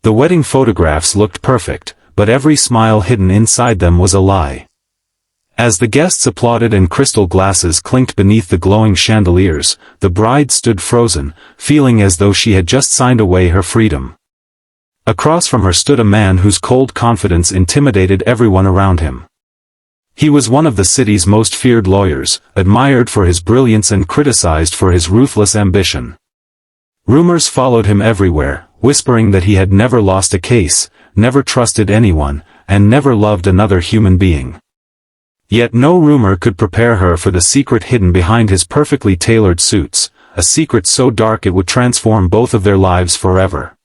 The wedding photographs looked perfect, but every smile hidden inside them was a lie. As the guests applauded and crystal glasses clinked beneath the glowing chandeliers, the bride stood frozen, feeling as though she had just signed away her freedom. Across from her stood a man whose cold confidence intimidated everyone around him. He was one of the city's most feared lawyers, admired for his brilliance and criticized for his ruthless ambition. Rumors followed him everywhere, whispering that he had never lost a case, never trusted anyone, and never loved another human being. Yet no rumor could prepare her for the secret hidden behind his perfectly tailored suits, a secret so dark it would transform both of their lives forever.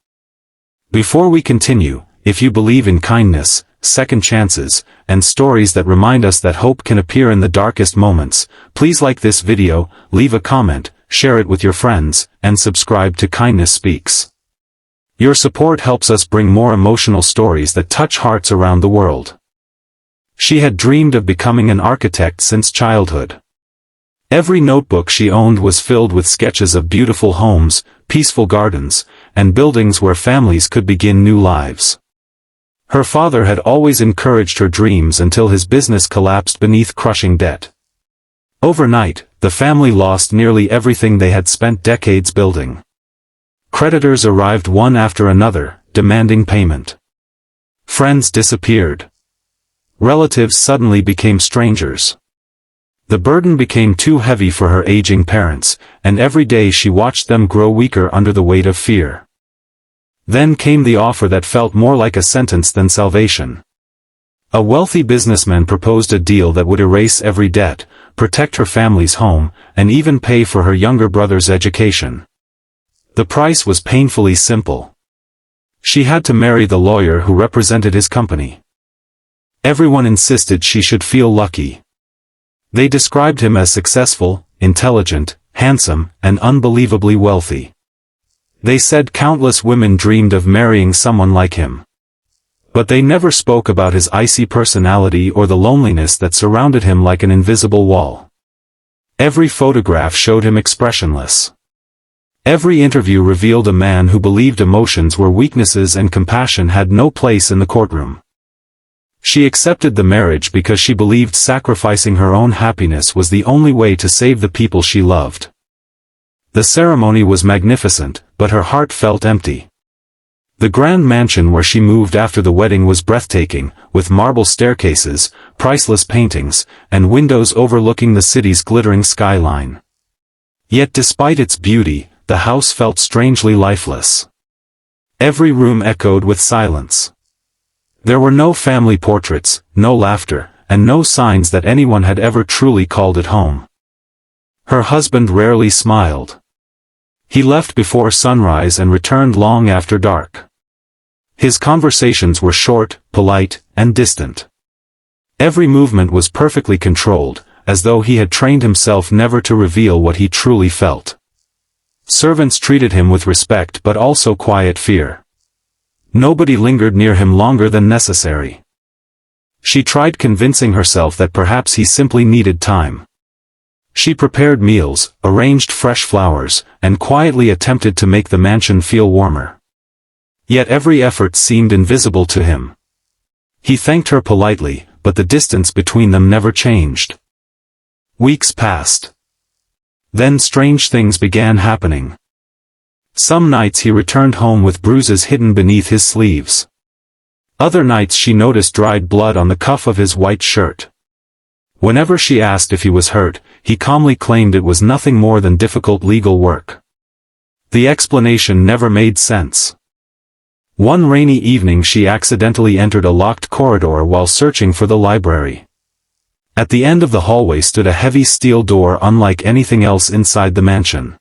Before we continue, if you believe in kindness, second chances, and stories that remind us that hope can appear in the darkest moments, please like this video, leave a comment, share it with your friends, and subscribe to Kindness Speaks. Your support helps us bring more emotional stories that touch hearts around the world. She had dreamed of becoming an architect since childhood. Every notebook she owned was filled with sketches of beautiful homes, peaceful gardens, and buildings where families could begin new lives. Her father had always encouraged her dreams until his business collapsed beneath crushing debt. Overnight, the family lost nearly everything they had spent decades building. Creditors arrived one after another, demanding payment. Friends disappeared. Relatives suddenly became strangers. The burden became too heavy for her aging parents, and every day she watched them grow weaker under the weight of fear. Then came the offer that felt more like a sentence than salvation. A wealthy businessman proposed a deal that would erase every debt, protect her family's home, and even pay for her younger brother's education. The price was painfully simple. She had to marry the lawyer who represented his company. Everyone insisted she should feel lucky. They described him as successful, intelligent, handsome, and unbelievably wealthy. They said countless women dreamed of marrying someone like him. But they never spoke about his icy personality or the loneliness that surrounded him like an invisible wall. Every photograph showed him expressionless. Every interview revealed a man who believed emotions were weaknesses and compassion had no place in the courtroom. She accepted the marriage because she believed sacrificing her own happiness was the only way to save the people she loved. The ceremony was magnificent, but her heart felt empty. The grand mansion where she moved after the wedding was breathtaking, with marble staircases, priceless paintings, and windows overlooking the city's glittering skyline. Yet despite its beauty, the house felt strangely lifeless. Every room echoed with silence. There were no family portraits, no laughter, and no signs that anyone had ever truly called it home. Her husband rarely smiled. He left before sunrise and returned long after dark. His conversations were short, polite, and distant. Every movement was perfectly controlled, as though he had trained himself never to reveal what he truly felt. Servants treated him with respect but also quiet fear. Nobody lingered near him longer than necessary. She tried convincing herself that perhaps he simply needed time. She prepared meals, arranged fresh flowers, and quietly attempted to make the mansion feel warmer. Yet every effort seemed invisible to him. He thanked her politely, but the distance between them never changed. Weeks passed. Then strange things began happening. Some nights he returned home with bruises hidden beneath his sleeves. Other nights she noticed dried blood on the cuff of his white shirt. Whenever she asked if he was hurt, he calmly claimed it was nothing more than difficult legal work. The explanation never made sense. One rainy evening she accidentally entered a locked corridor while searching for the library. At the end of the hallway stood a heavy steel door unlike anything else inside the mansion.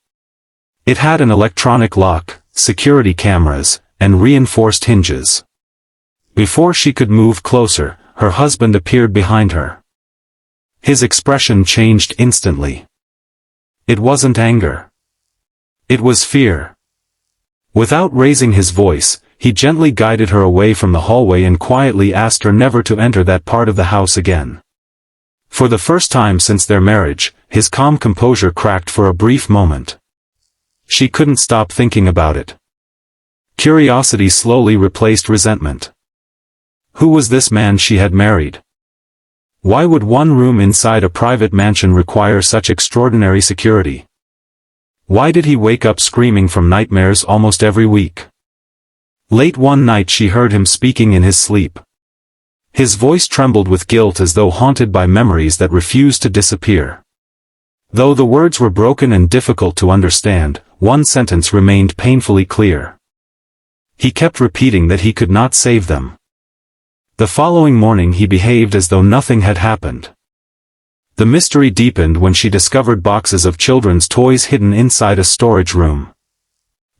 It had an electronic lock, security cameras, and reinforced hinges. Before she could move closer, her husband appeared behind her. His expression changed instantly. It wasn't anger. It was fear. Without raising his voice, he gently guided her away from the hallway and quietly asked her never to enter that part of the house again. For the first time since their marriage, his calm composure cracked for a brief moment. She couldn't stop thinking about it. Curiosity slowly replaced resentment. Who was this man she had married? Why would one room inside a private mansion require such extraordinary security? Why did he wake up screaming from nightmares almost every week? Late one night she heard him speaking in his sleep. His voice trembled with guilt as though haunted by memories that refused to disappear. Though the words were broken and difficult to understand, one sentence remained painfully clear. He kept repeating that he could not save them. The following morning he behaved as though nothing had happened. The mystery deepened when she discovered boxes of children's toys hidden inside a storage room.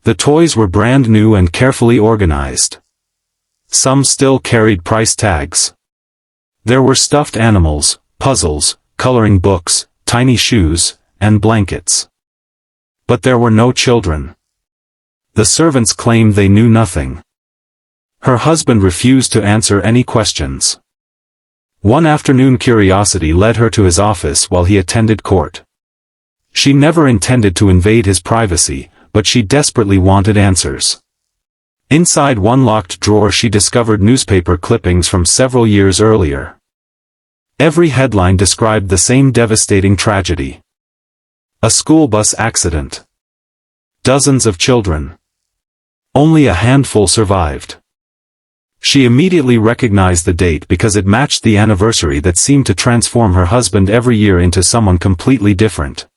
The toys were brand new and carefully organized. Some still carried price tags. There were stuffed animals, puzzles, coloring books, tiny shoes, and blankets. But there were no children. The servants claimed they knew nothing. Her husband refused to answer any questions. One afternoon curiosity led her to his office while he attended court. She never intended to invade his privacy, but she desperately wanted answers. Inside one locked drawer she discovered newspaper clippings from several years earlier. Every headline described the same devastating tragedy. A school bus accident. Dozens of children. Only a handful survived. She immediately recognized the date because it matched the anniversary that seemed to transform her husband every year into someone completely different.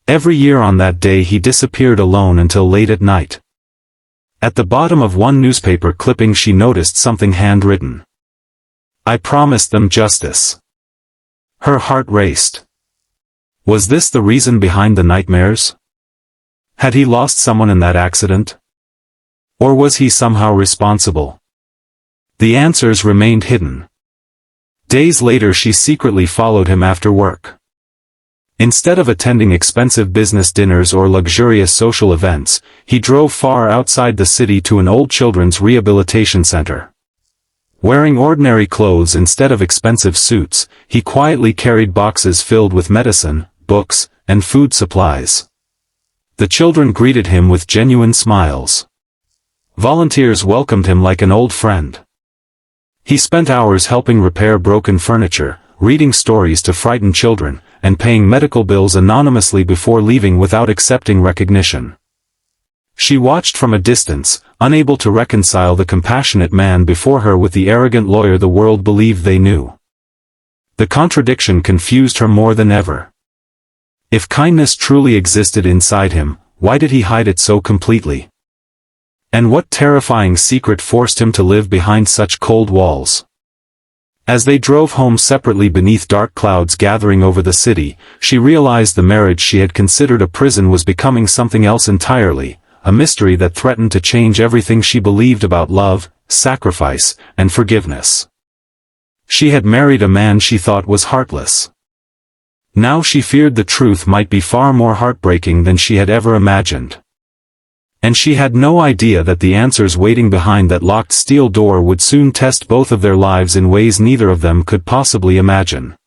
Every year on that day he disappeared alone until late at night. At the bottom of one newspaper clipping she noticed something handwritten. "I promised them justice." Her heart raced. Was this the reason behind the nightmares? Had he lost someone in that accident? Or was he somehow responsible? The answers remained hidden. Days later she secretly followed him after work. Instead of attending expensive business dinners or luxurious social events, he drove far outside the city to an old children's rehabilitation center. Wearing ordinary clothes instead of expensive suits, he quietly carried boxes filled with medicine, books, and food supplies. The children greeted him with genuine smiles. Volunteers welcomed him like an old friend. He spent hours helping repair broken furniture, reading stories to frighten children, and paying medical bills anonymously before leaving without accepting recognition. She watched from a distance, unable to reconcile the compassionate man before her with the arrogant lawyer the world believed they knew. The contradiction confused her more than ever. If kindness truly existed inside him, why did he hide it so completely? And what terrifying secret forced him to live behind such cold walls? As they drove home separately beneath dark clouds gathering over the city, she realized the marriage she had considered a prison was becoming something else entirely, a mystery that threatened to change everything she believed about love, sacrifice, and forgiveness. She had married a man she thought was heartless. Now she feared the truth might be far more heartbreaking than she had ever imagined. And she had no idea that the answers waiting behind that locked steel door would soon test both of their lives in ways neither of them could possibly imagine.